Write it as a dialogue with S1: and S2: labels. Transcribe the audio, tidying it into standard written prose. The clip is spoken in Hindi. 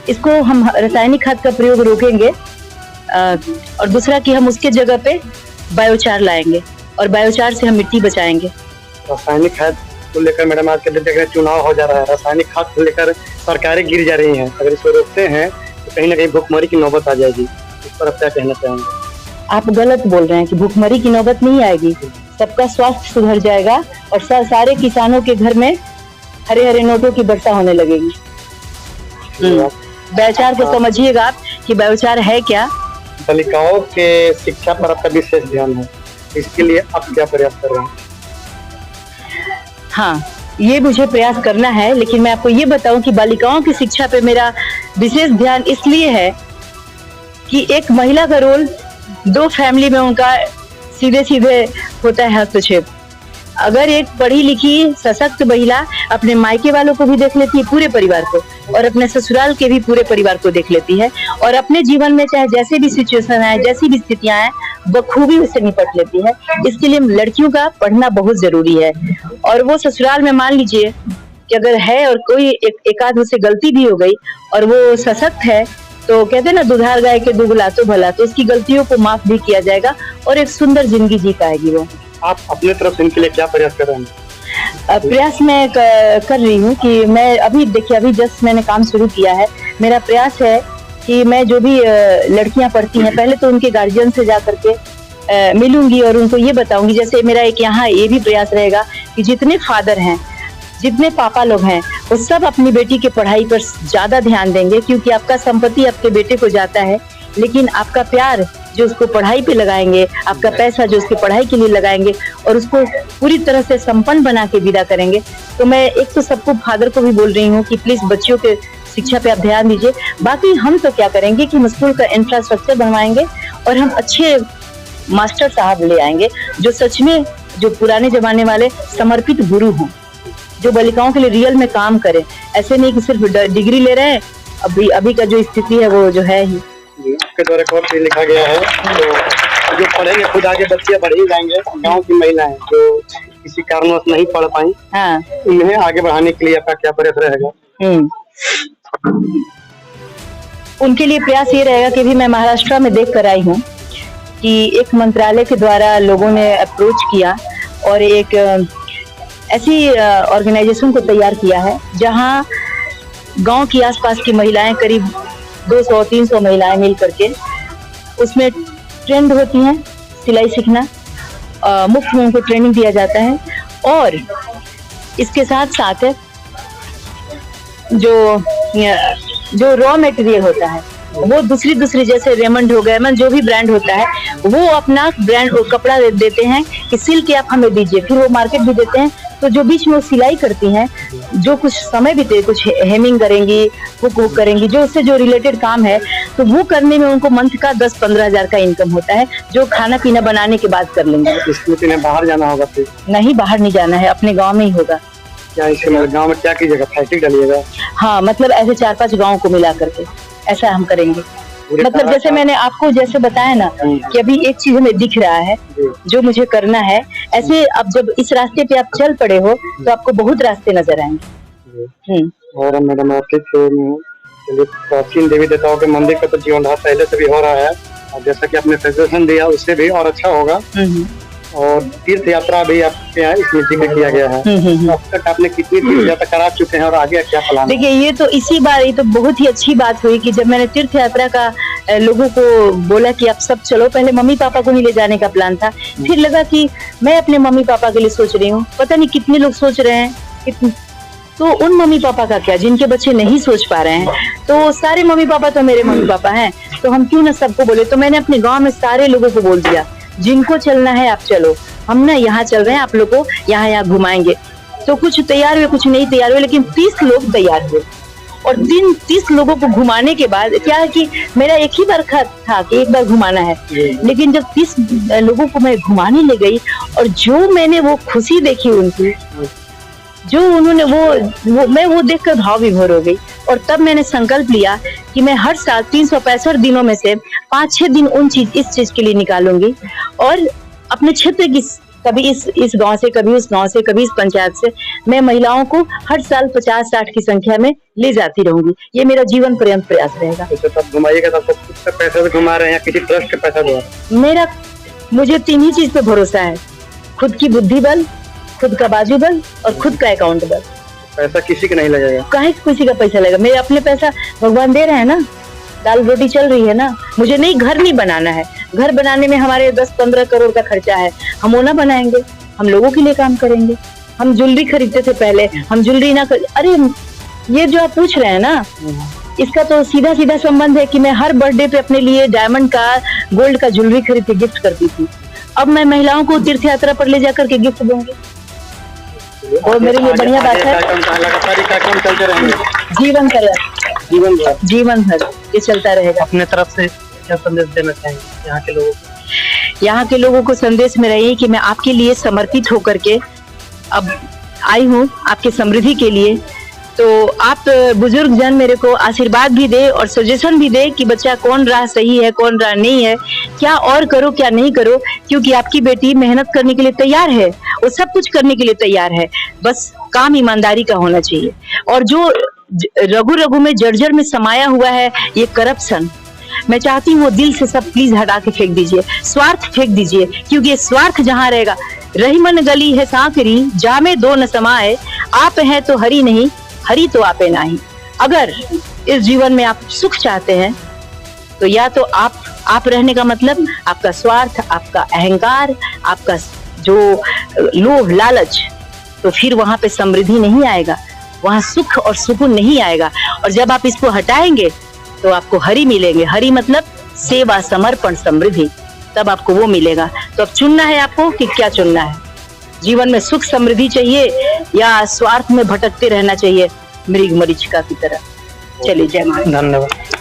S1: इसको हम रासायनिक खाद का प्रयोग रोकेंगे, और दूसरा कि हम उसके जगह पे बायोचार लाएंगे और बायोचार से हम मिट्टी बचाएंगे।
S2: रासायनिक खाद को लेकर मैडम आज के देख रहे चुनाव हो जा रहा है, रासायनिक खाद को लेकर सरकारें गिर जा रही हैं। अगर इसको रोकते हैं तो कहीं ना कहीं भूखमरी की नौबत आ जाएगी। इस पर आप क्या कहना चाहेंगे?
S1: आप गलत बोल रहे हैं कि भूखमरी की नौबत नहीं आएगी। सबका स्वास्थ्य सुधर जाएगा और सारे किसानों के घर में हरे हरे नोटों की वर्षा होने लगेगी। बायोचार को समझिएगा आप कि बायोचार है क्या।
S2: बालिकाओं के शिक्षा पर आपका विशेष ध्यान है, इसके लिए आप क्या प्रयास कर रहे हैं?
S1: हाँ, ये मुझे प्रयास करना है, लेकिन मैं आपको ये बताऊं कि बालिकाओं की शिक्षा पे मेरा विशेष ध्यान इसलिए है कि एक महिला का रोल 2 फैमिली में उनका सीधे सीधे होता है हस्तक्षेप। अगर एक पढ़ी लिखी सशक्त महिला अपने मायके वालों को भी देख लेती है, पूरे परिवार को, और अपने ससुराल के भी पूरे परिवार को देख लेती है, और अपने जीवन में चाहे जैसे भी सिचुएशन आए, जैसी भी स्थितियां आए, बखूबी उससे निपट लेती है। इसके लिए लड़कियों का पढ़ना बहुत जरूरी है। और वो ससुराल में मान लीजिए कि अगर है और कोई एक आध उससे गलती भी हो गई और वो सशक्त है, तो कहते हैं ना, दुधार गाय के दुबला तो भला, तो उसकी गलतियों को माफ भी किया जाएगा और एक सुंदर जिंदगी जी पाएगी वो।
S2: आप अपने तरफ से इनके लिए क्या प्रयास कर रहे हैं?
S1: प्रयास मैं कर रही हूँ कि मैं अभी जस्ट मैंने काम शुरू किया है। मेरा प्रयास है कि मैं जो भी लड़कियां पढ़ती हैं, पहले तो उनके गार्जियन से जा करके मिलूंगी और उनको ये बताऊंगी। जैसे मेरा एक यहाँ ये भी प्रयास रहेगा कि जितने फादर हैं, जितने पापा लोग हैं, वो सब अपनी बेटी की पढ़ाई पर ज्यादा ध्यान देंगे, क्योंकि आपका संपत्ति आपके बेटे को जाता है, लेकिन आपका प्यार जो उसको पढ़ाई पे लगाएंगे, आपका पैसा जो उसकी पढ़ाई के लिए लगाएंगे और उसको पूरी तरह से संपन्न बना के विदा करेंगे। तो मैं एक तो सबको फादर को भी बोल रही हूँ कि प्लीज बच्चियों के शिक्षा पे आप ध्यान दीजिए। बाकी हम तो क्या करेंगे कि हम स्कूल का इंफ्रास्ट्रक्चर बनवाएंगे और हम अच्छे मास्टर साहब ले आएंगे जो सच में, जो पुराने जमाने वाले समर्पित गुरु हों, जो बालिकाओं के लिए रियल में काम करें। ऐसे नहीं कि सिर्फ डिग्री ले रहे हैं। अभी का जो स्थिति है वो जो है ही।
S2: आपके द्वारा एक और चीज लिखा गया है, तो जो पढ़ेंगे खुद आगे बच्चे बढ़ ही जाएंगे। गांव की महिलाएं जो किसी कारणवश नहीं पढ़ पाई,
S1: हाँ,
S2: उन्हें आगे बढ़ाने के लिए आपका क्या प्रयास रहेगा?
S1: उनके लिए प्रयास ये रहेगा कि भी मैं महाराष्ट्र में देख कर आई हूँ कि एक मंत्रालय के द्वारा लोगों ने अप्रोच किया और एक ऐसी ऑर्गेनाइजेशन को तैयार किया है जहाँ गांव की आसपास की महिलाएं, करीब 200-300 महिलाएं मिल करके उसमें ट्रेंड होती हैं सिलाई सीखना। मुफ्त में उनको ट्रेनिंग दिया जाता है और इसके साथ साथ जो रॉ मटेरियल होता है वो दूसरी जैसे रेमंड हो गया, जो भी ब्रांड होता है, वो अपना ब्रांड कपड़ा देते हैं कि सिल के आप हमें दीजिए, फिर वो मार्केट भी देते हैं। तो जो बीच में वो सिलाई करती हैं, जो कुछ समय भी कुछ हेमिंग करेंगी, वो करेंगी, जो उससे जो रिलेटेड काम है, तो वो करने में उनको मंथ का 10-15 हजार का इनकम होता है, जो खाना पीना बनाने के बाद कर लेंगे।
S2: इसमें बाहर जाना होगा? फिर नहीं,
S1: बाहर नहीं जाना है, अपने गाँव में ही होगा।
S2: क्या इसके गाँव में क्या कीजिएगा? फैक्ट्री डालिएगा?
S1: हाँ, मतलब ऐसे 4-5 गाँव को मिला करके ऐसा हम करेंगे। मतलब जैसे मैंने आपको जैसे बताया ना कि अभी एक चीज हमें दिख रहा है जो मुझे करना है, ऐसे अब जब इस रास्ते पे आप चल पड़े हो तो आपको बहुत रास्ते नजर आएंगे।
S2: और मैडम आपके प्राचीन देवी देवताओं के मंदिर का तो जीर्णोद्धार पहले से भी हो रहा है, और जैसा कि आपने सजेशन दिया उससे भी और अच्छा होगा। और तीर्थ यात्रा भी आपके यहाँ इसमें जिक्र किया गया है। अब तक आपने कितनी तीर्थ यात्रा करा चुके हैं और आगे क्या प्लान?
S1: देखिए, ये तो इसी बार ये तो बहुत ही अच्छी बात हुई कि जब मैंने तीर्थ यात्रा का लोगों को बोला कि आप सब चलो। पहले मम्मी पापा को ही ले जाने का प्लान था, फिर लगा कि मैं अपने मम्मी पापा के लिए सोच रही हूँ, पता नहीं कितने लोग सोच रहे हैं, तो उन मम्मी पापा का क्या जिनके बच्चे नहीं सोच पा रहे हैं। तो सारे मम्मी पापा तो मेरे मम्मी पापा हैं, तो हम क्यों ना सबको बोले। तो मैंने अपने गाँव में सारे लोगों को बोल दिया, जिनको चलना है आप चलो, हम ना यहाँ चल रहे हैं, आप लोग को यहाँ घुमाएंगे। तो कुछ तैयार हुए, कुछ नहीं तैयार हुए, लेकिन 30 लोग तैयार हुए। और 30 लोगों को घुमाने के बाद क्या है कि मेरा एक ही बार था कि एक बार घुमाना है, लेकिन जब 30 लोगों को मैं घुमाने ले गई और जो मैंने वो खुशी देखी उनकी, जो उन्होंने मैं वो देखकर भाव विभोर हो गई। और तब मैंने संकल्प लिया कि मैं हर साल 365 दिनों में से 5-6 दिन इस चीज के लिए निकालूंगी और अपने क्षेत्र की कभी इस गांव से, कभी उस गांव से, कभी इस पंचायत से। मैं महिलाओं को हर साल 50-60 की संख्या में ले जाती रहूंगी। ये मेरा जीवन पर्यंत प्रयास रहेगा।
S2: तो तब घुमाइएगा तब खुद का पैसा से घुमा रहे हैं, किसी ट्रस्ट का पैसा द्वारा?
S1: मुझे 3 ही चीज पे भरोसा है, खुद की बुद्धि बल, खुद का बाजू बल और खुद का अकाउंट बल।
S2: पैसा किसी का नहीं लगेगा?
S1: काहे किसी का पैसा लगेगा? मेरे अपने पैसा भगवान दे रहे हैं ना, दाल रोटी चल रही है ना। मुझे घर नहीं बनाना है, घर बनाने में हमारे 10-15 करोड़ का खर्चा है, हम वो ना बनाएंगे, हम लोगों के लिए काम करेंगे। हम ज्वेलरी खरीदते थे पहले, हम ज्वेलरी ना अरे ये जो आप पूछ रहे हैं ना, इसका तो सीधा सीधा संबंध है कि मैं हर बर्थडे पे अपने लिए डायमंड का, गोल्ड का ज्वेलरी खरीद के गिफ्ट करती थी। अब मैं महिलाओं को तीर्थ यात्रा पर ले जाकर के गिफ्ट दूंगी, और मेरे लिए बढ़िया बात है। जीवन भर ये चलता रहेगा।
S2: अपने तरफ से क्या संदेश देना चाहेंगे यहाँ के लोगों को?
S1: यहाँ के लोगों को संदेश में रही कि मैं आपके लिए समर्पित होकर के अब आई हूँ, आपकी समृद्धि के लिए। तो आप बुजुर्ग जन मेरे को आशीर्वाद भी दे और सजेशन भी दे कि बच्चा कौन राह सही है, कौन राह नहीं है, क्या और करो क्या नहीं करो, क्योंकि आपकी बेटी मेहनत करने के लिए तैयार है, वो सब कुछ करने के लिए तैयार है, बस काम ईमानदारी का होना चाहिए। और जो रघु रघु में जर्जर में समाया हुआ है ये करप्शन, मैं चाहती हूँ वो दिल से सब प्लीज हटा के फेंक दीजिए, स्वार्थ फेंक दीजिए, क्योंकि ये स्वार्थ जहाँ रहेगा, रही मन गली है सांकरी, जामे दो न समाए, आप हैं तो हरी नहीं, हरी तो आपे नहीं। अगर इस जीवन में आप सुख चाहते हैं तो या तो आप रहने का मतलब आपका स्वार्थ, आपका अहंकार, आपका जो लोभ लालच, तो फिर वहां पे समृद्धि नहीं आएगा, वहां सुख और सुकून नहीं आएगा। और जब आप इसको हटाएंगे तो आपको हरि मिलेंगे, हरि मतलब सेवा, समर्पण, समृद्धि, तब आपको वो मिलेगा। तो अब चुनना है आपको कि क्या चुनना है, जीवन में सुख समृद्धि चाहिए या स्वार्थ में भटकते रहना चाहिए मृग मरीचिका की तरह। चलिए, जय माता।
S2: धन्यवाद।